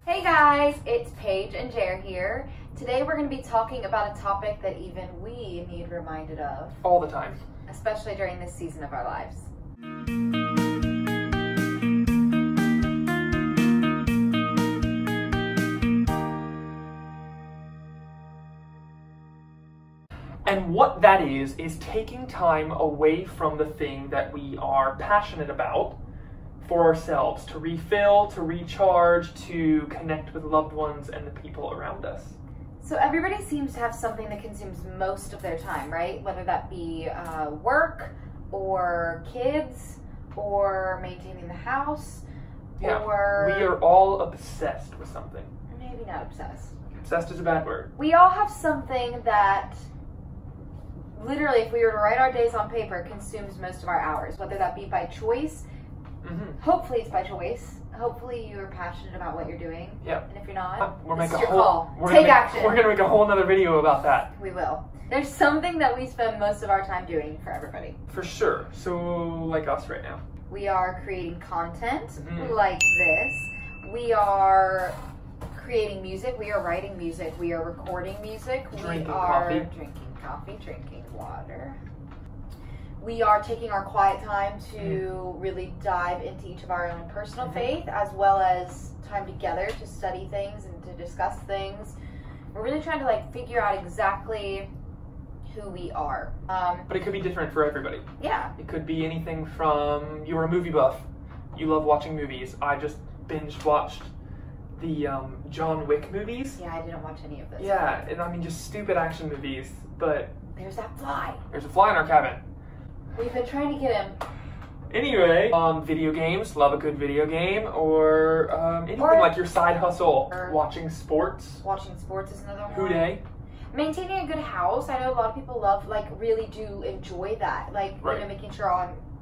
Hey guys, it's Paige and Jer here. Today we're going to be talking about a topic that even we need reminded of. All the time. Especially during this season of our lives. And what that is taking time away from the thing that we are passionate about for ourselves, to refill, to recharge, to connect with loved ones and the people around us. So everybody seems to have something that consumes most of their time, right? Whether that be work or kids or maintaining the house, Yeah, or... we are all obsessed with something. Maybe not obsessed. Obsessed is a bad word. We all have something that literally, if we were to write our days on paper, consumes most of our hours, whether that be by choice. Hopefully it's by choice. Hopefully you are passionate about what you're doing. Yeah. And if you're not, we're this make is a your whole, call. We're Take gonna make, action. We're going to make a whole nother video about that. We will. There's something that we spend most of our time doing for everybody. For sure. So, like us right now. We are creating content like this. We are creating music. We are writing music. We are recording music. Drinking coffee, drinking water. We are taking our quiet time to really dive into each of our own personal faith, as well as time together to study things and to discuss things. We're really trying to figure out exactly who we are. But it could be different for everybody. Yeah. It could be anything from, you're a movie buff, you love watching movies. I just binge watched the John Wick movies. Yeah, I didn't watch any of this. Yeah, and I mean just stupid action movies, but... There's that fly. There's a fly in our cabin. We've been trying to get him. Anyway, video games, love a good video game, or anything like your side hustle. Watching sports. Watching sports is another one. Who day? Maintaining a good house. I know a lot of people love, really do enjoy that. You know, making sure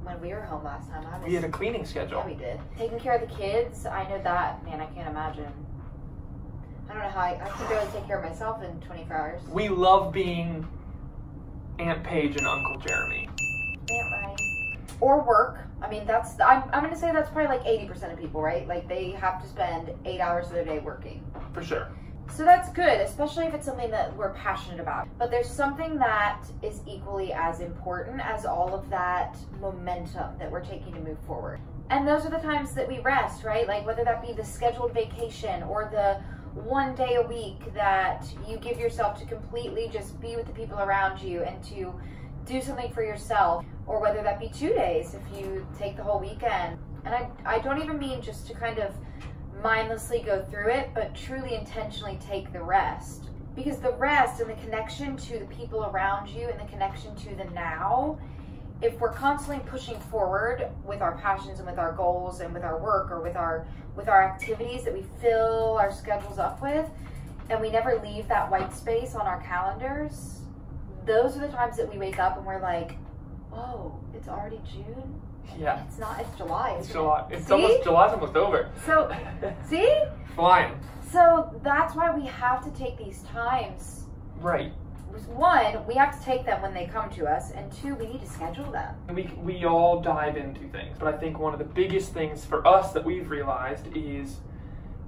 when we were home last time, We had a cleaning schedule. Yeah, we did. Taking care of the kids, I know that, man, I can't imagine. I don't know how I can barely take care of myself in 24 hours. We love being Aunt Paige and Uncle Jeremy. Aunt Ronnie. Or work. I mean, I'm going to say that's probably 80% of people, right? They have to spend 8 hours of their day working. For sure. So that's good, especially if it's something that we're passionate about. But there's something that is equally as important as all of that momentum that we're taking to move forward. And those are the times that we rest, right? Whether that be the scheduled vacation or the one day a week that you give yourself to completely just be with the people around you and to do something for yourself, or whether that be 2 days if you take the whole weekend. And I don't even mean just to kind of mindlessly go through it, but truly intentionally take the rest. Because the rest and the connection to the people around you and the connection to the now, if we're constantly pushing forward with our passions and with our goals and with our work or with our activities that we fill our schedules up with, and we never leave that white space on our calendars, those are the times that we wake up and we're like, oh, it's already June? Yeah. It's not, it's July. It's July. July's almost over. So, see? Flying. So that's why we have to take these times. Right. One, we have to take them when they come to us, and two, we need to schedule them. We all dive into things, but I think one of the biggest things for us that we've realized is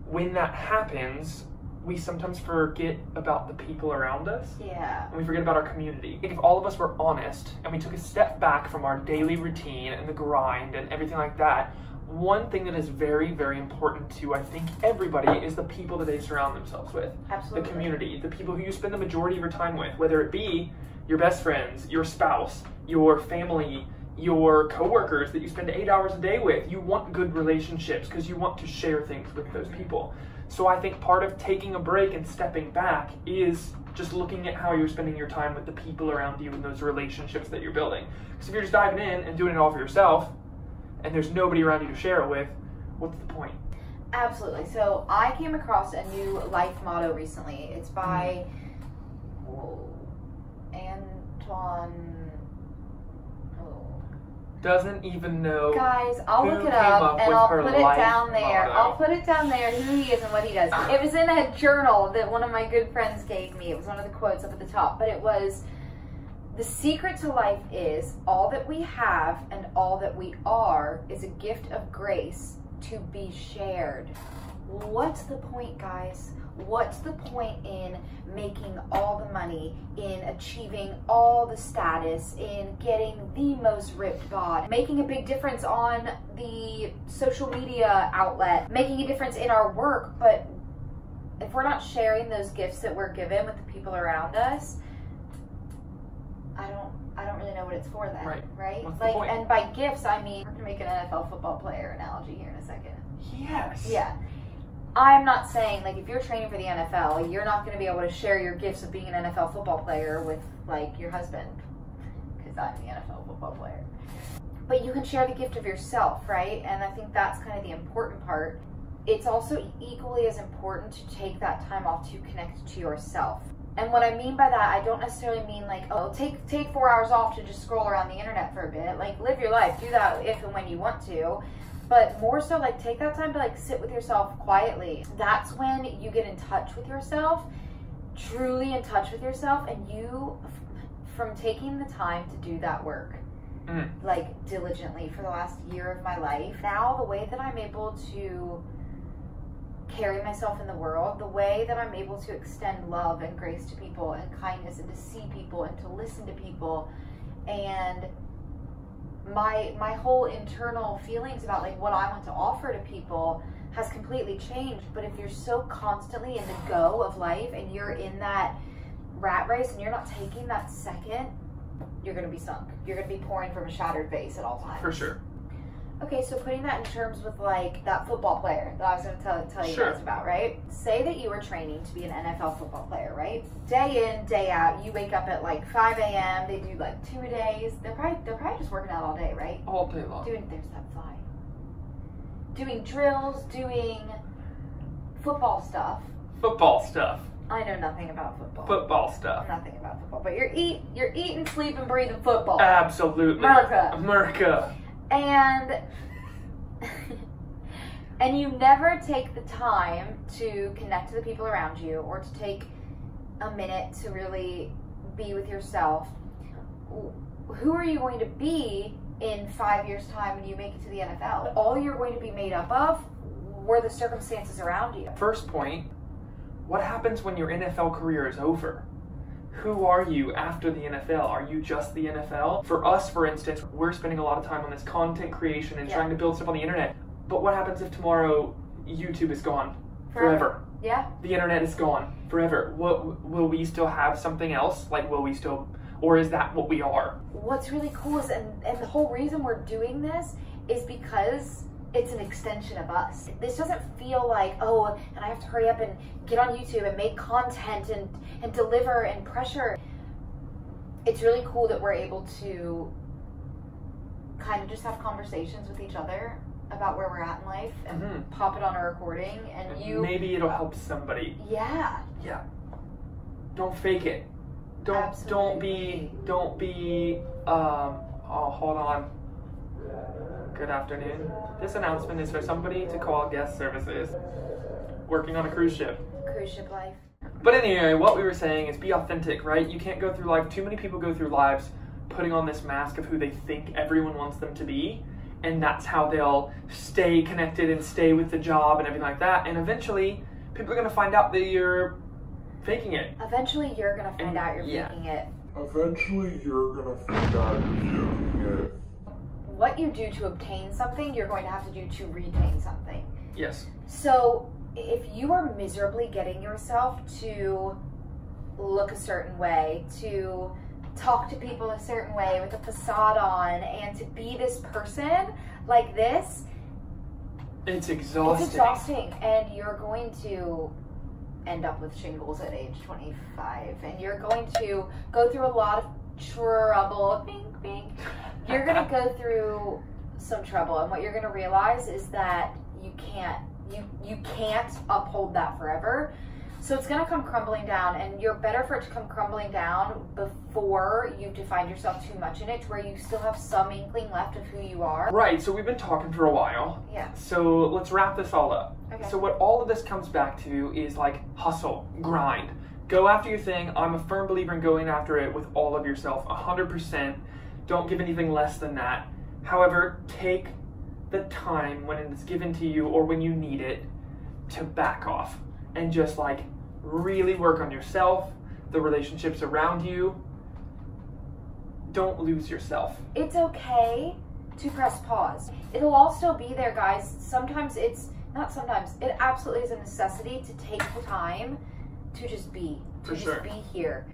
when that happens, we sometimes forget about the people around us. Yeah. And we forget about our community. If all of us were honest and we took a step back from our daily routine and the grind and everything like that, one thing that is very, very important to, I think, everybody is the people that they surround themselves with. Absolutely. The community, the people who you spend the majority of your time with, whether it be your best friends, your spouse, your family, your coworkers that you spend 8 hours a day with. You want good relationships because you want to share things with those people. So I think part of taking a break and stepping back is just looking at how you're spending your time with the people around you and those relationships that you're building. Because if you're just diving in and doing it all for yourself, and there's nobody around you to share it with, what's the point? Absolutely. So I came across a new life motto recently. It's by Antoine. Doesn't even know. Guys, I'll who look it came up and with I'll her put it life down there. motto. I'll put it down there who he is and what he does. It was in a journal that one of my good friends gave me. It was one of the quotes up at the top, but it was, "The secret to life is all that we have and all that we are is a gift of grace to be shared what's the point, guys? What's the point in making all the money, in achieving all the status, in getting the most ripped bod, making a big difference on the social media outlet, making a difference in our work, but if we're not sharing those gifts that we're given with the people around us, I don't really know what it's for then, right? What's like, the point? and by gifts, I mean, we're gonna make an NFL football player analogy here in a second. Yes. Yeah. I'm not saying, like, if you're training for the NFL, you're not going to be able to share your gifts of being an NFL football player with, like, your husband, because I'm the NFL football player. But you can share the gift of yourself, right? And I think that's kind of the important part. It's also equally as important to take that time off to connect to yourself. And what I mean by that, I don't necessarily mean, like, oh, take 4 hours off to just scroll around the internet for a bit. Like, live your life. Do that if and when you want to. But more so, like, take that time to, like, sit with yourself quietly. That's when you get in touch with yourself, truly in touch with yourself, and you, from taking the time to do that work, like, diligently for the last year of my life, now the way that I'm able to carry myself in the world, the way that I'm able to extend love and grace to people and kindness and to see people and to listen to people, and my whole internal feelings about, like, what I want to offer to people has completely changed. But if you're so constantly in the go of life and you're in that rat race and you're not taking that second, you're going to be sunk. You're going to be pouring from a shattered vase at all times. For sure. Okay, so putting that in terms with, like, that football player that I was going to tell you Sure. guys about, right? Say that you were training to be an NFL football player, right? Day in, day out, you wake up at, like, 5 a.m., they do, like, 2-a-days. They're probably just working out all day, right? All day long. There's that fly. Doing drills, doing football stuff. Football stuff. I know nothing about football. Football stuff. Nothing about football, but you're eating, sleeping, breathing football. Absolutely. America. And you never take the time to connect to the people around you or to take a minute to really be with yourself. Who are you going to be in 5 years' time when you make it to the NFL? All you're going to be made up of were the circumstances around you. First point, what happens when your NFL career is over? Who are you after the NFL? Are you just the NFL? For us, for instance, we're spending a lot of time on this content creation and trying to build stuff on the internet. But what happens if tomorrow YouTube is gone forever? Yeah. The internet is gone forever. Will we still have something else? Like, will we still, or is that what we are? What's really cool is, and the whole reason we're doing this is because it's an extension of us. This doesn't feel like, oh, and I have to hurry up and get on YouTube and make content and deliver and pressure. It's really cool that we're able to kind of just have conversations with each other about where we're at in life and pop it on a recording, and maybe it'll help somebody. Yeah. Don't fake it. Don't be hold on. Good afternoon. This announcement is for somebody to call guest services. Working on a cruise ship. Cruise ship life. But anyway, what we were saying is be authentic, right? You can't go through life. Too many people go through lives putting on this mask of who they think everyone wants them to be. And that's how they'll stay connected and stay with the job and everything like that. And eventually, people are going to find out that you're faking it. Eventually, you're going to find out you're faking it. Eventually, you're going to find out you're faking it. What you do to obtain something, you're going to have to do to retain something. Yes. So if you are miserably getting yourself to look a certain way, to talk to people a certain way with a facade on, and to be this person like this, it's exhausting. It's exhausting, and you're going to end up with shingles at age 25, and you're going to go through a lot of trouble. Bing, bing. You're going to go through some trouble, and what you're going to realize is that you can't uphold that forever. So it's going to come crumbling down, and you're better for it to come crumbling down before you define yourself too much in it, to where you still have some inkling left of who you are. Right, so we've been talking for a while. Yeah. So let's wrap this all up. Okay. So what all of this comes back to is, like, hustle, grind. Go after your thing. I'm a firm believer in going after it with all of yourself, 100%. Don't give anything less than that. However, take the time when it's given to you or when you need it to back off and just like really work on yourself, the relationships around you. Don't lose yourself. It's okay to press pause. It'll all still be there, guys. Sometimes it absolutely is a necessity to take the time to just be, be here.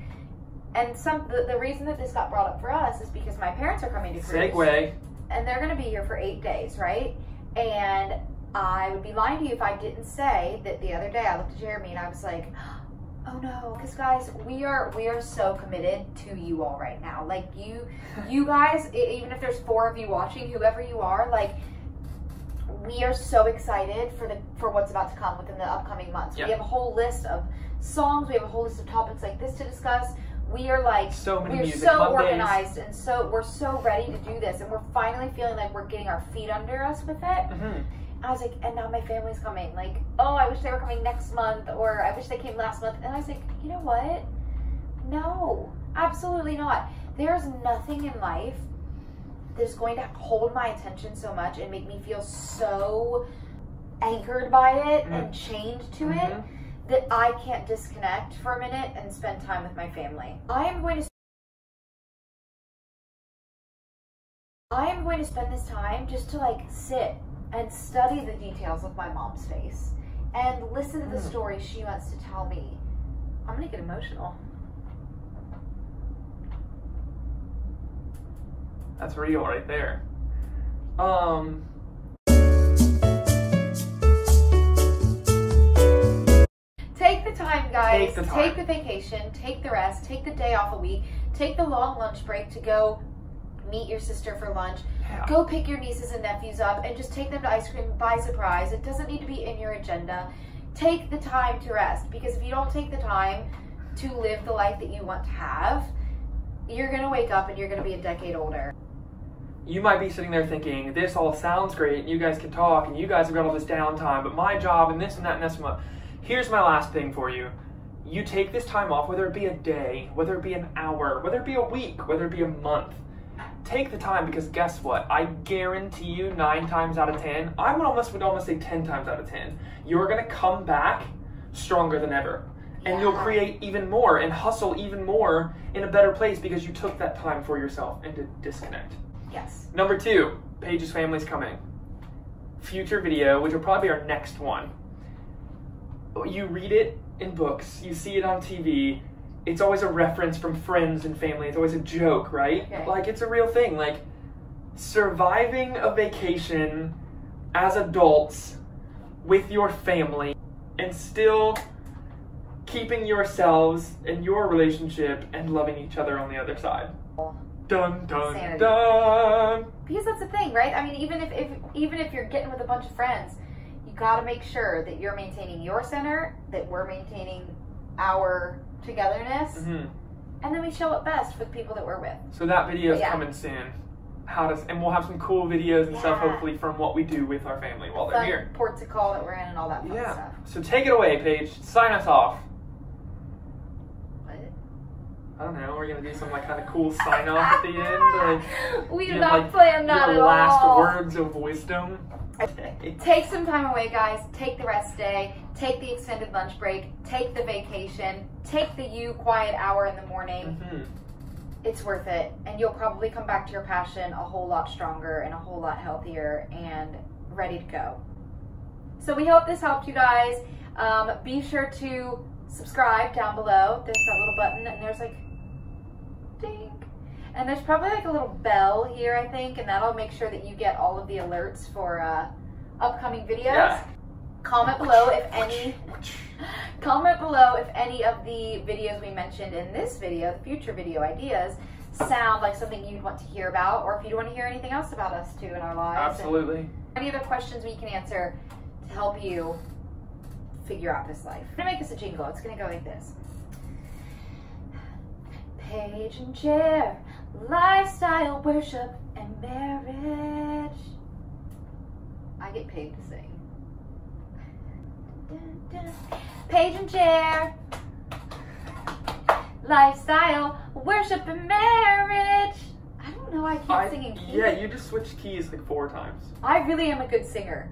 And the reason that this got brought up for us is because my parents are coming to cruise. Segue. And they're gonna be here for 8 days, right? And I would be lying to you if I didn't say that the other day I looked at Jeremy and I was like, oh no, because guys, we are so committed to you all right now. Like you guys, even if there's 4 of you watching, whoever you are, like we are so excited for what's about to come within the upcoming months. Yep. We have a whole list of songs, we have a whole list of topics like this to discuss. We are like, we're so organized and we're so ready to do this, and we're finally feeling like we're getting our feet under us with it. Mm-hmm. I was like, and now my family's coming. Like, oh, I wish they were coming next month, or I wish they came last month. And I was like, you know what? No, absolutely not. There's nothing in life that's going to hold my attention so much and make me feel so anchored by it and chained to it that I can't disconnect for a minute and spend time with my family. I am going to spend this time just to like sit and study the details of my mom's face and listen to the stories she wants to tell me. I'm gonna get emotional. That's real right there. Take the time, guys. Take the time. Take the vacation. Take the rest. Take the day off a week. Take the long lunch break to go meet your sister for lunch. Yeah. Go pick your nieces and nephews up and just take them to ice cream by surprise. It doesn't need to be in your agenda. Take the time to rest, because if you don't take the time to live the life that you want to have, you're going to wake up and you're going to be a decade older. You might be sitting there thinking, this all sounds great, and you guys can talk, and you guys have got all this downtime, but my job, and this and that, and this and that. Here's my last thing for you. You take this time off, whether it be a day, whether it be an hour, whether it be a week, whether it be a month. Take the time, because guess what? I guarantee you 9 times out of 10, I would almost say 10 times out of 10, you're going to come back stronger than ever. And you'll create even more and hustle even more in a better place because you took that time for yourself and to disconnect. Yes. Number 2, Paige's family's coming. Future video, which will probably be our next one. You read it in books, you see it on TV, it's always a reference from friends and family, it's always a joke, right? Okay. Like, it's a real thing. Like, surviving a vacation as adults with your family and still keeping yourselves and your relationship and loving each other on the other side. Dun, dun, Insanity. dun. Because that's the thing, right? I mean, even if you're getting with a bunch of friends, you got to make sure that you're maintaining your center, that we're maintaining our togetherness, and then we show up best for the people that we're with. So that video is coming soon. And we'll have some cool videos and stuff, hopefully, from what we do with our family while they're here. Ports of call that we're in and all that fun stuff. So take it away, Paige. Sign us off. What? I don't know. We're gonna do some like kind of cool sign off at the end. Like, we did not plan that at all. Your last words of wisdom. Take some time away, guys. Take the rest day. Take the extended lunch break. Take the vacation. Take the quiet hour in the morning. It's worth it. And you'll probably come back to your passion a whole lot stronger and a whole lot healthier and ready to go. So we hope this helped you guys. Be sure to subscribe down below. There's that little button and there's like ding. And there's probably like a little bell here, I think, and that'll make sure that you get all of the alerts for upcoming videos. Yeah. Comment below if any of the videos we mentioned in this video, the future video ideas, sound like something you'd want to hear about, or if you want to hear anything else about us too in our lives. Absolutely. Any other questions we can answer to help you figure out this life. I'm gonna make this a jingle. It's gonna go like this. Paige and Jer, lifestyle, worship, and marriage. I get paid to sing. Paige and Jer, lifestyle, worship, and marriage. I don't know, I keep singing keys. Yeah, you just switched keys like 4 times. I really am a good singer.